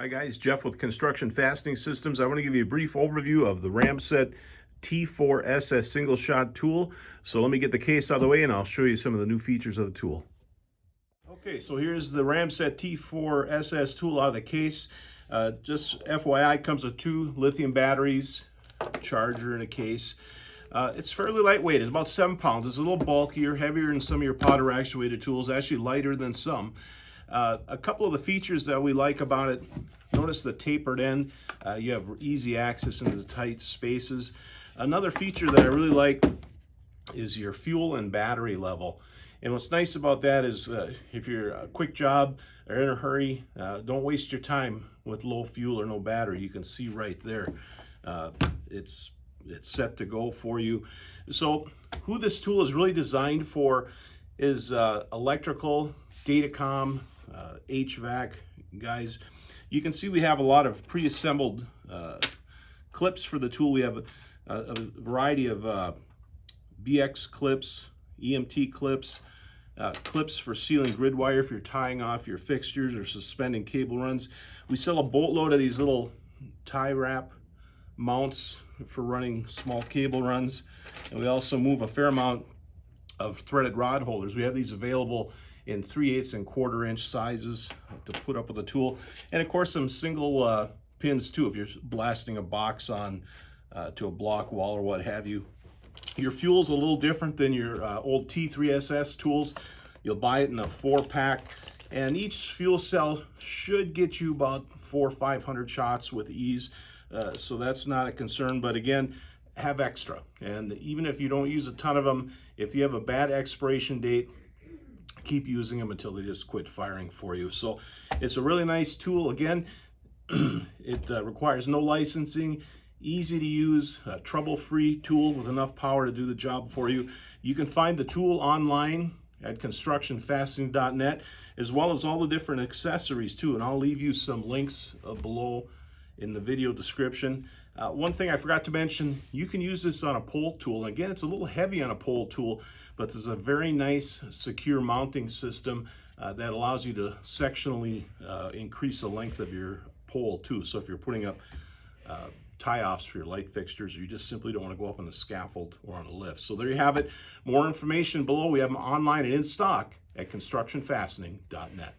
Hi guys, Jeff with Construction Fastening Systems. I want to give you a brief overview of the Ramset T4SS single shot tool. So let me get the case out of the way and I'll show you some of the new features of the tool. Okay, so here's the Ramset T4SS tool out of the case. Just FYI, comes with 2 lithium batteries, charger in a case. It's fairly lightweight, it's about 7 pounds. It's a little bulkier, heavier than some of your powder actuated tools, actually lighter than some. A couple of the features that we like about it, notice the tapered end. You have easy access into the tight spaces. Another feature that I really like is your fuel and battery level. And what's nice about that is if you're a quick job or in a hurry, don't waste your time with low fuel or no battery. You can see right there. It's set to go for you. So who this tool is really designed for is electrical, datacom, HVAC guys. You can see we have a lot of pre-assembled clips for the tool. We have a variety of BX clips, EMT clips, clips for sealing grid wire if you're tying off your fixtures or suspending cable runs. We sell a boatload of these little tie wrap mounts for running small cable runs, and we also move a fair amount of threaded rod holders. We have these available in 3/8 and 1/4 inch sizes to put up with the tool, and of course some single pins too if you're blasting a box on to a block wall or what have you. Your fuel's a little different than your old T3SS tools. You'll buy it in a 4-pack, and each fuel cell should get you about 400 or 500 shots with ease, so that's not a concern. But again, have extra, and even if you don't use a ton of them, if you have a bad expiration date, keep using them until they just quit firing for you. So it's a really nice tool. Again, it requires no licensing, easy to use, trouble-free tool with enough power to do the job for you. You can find the tool online at constructionfastening.net, as well as all the different accessories too, and I'll leave you some links below in the video description. One thing I forgot to mention, you can use this on a pole tool. Again, it's a little heavy on a pole tool, but there's a very nice secure mounting system that allows you to sectionally increase the length of your pole too. So if you're putting up tie-offs for your light fixtures, or you just simply don't want to go up on the scaffold or on a lift. So there you have it. More information below. We have them online and in stock at constructionfastening.net.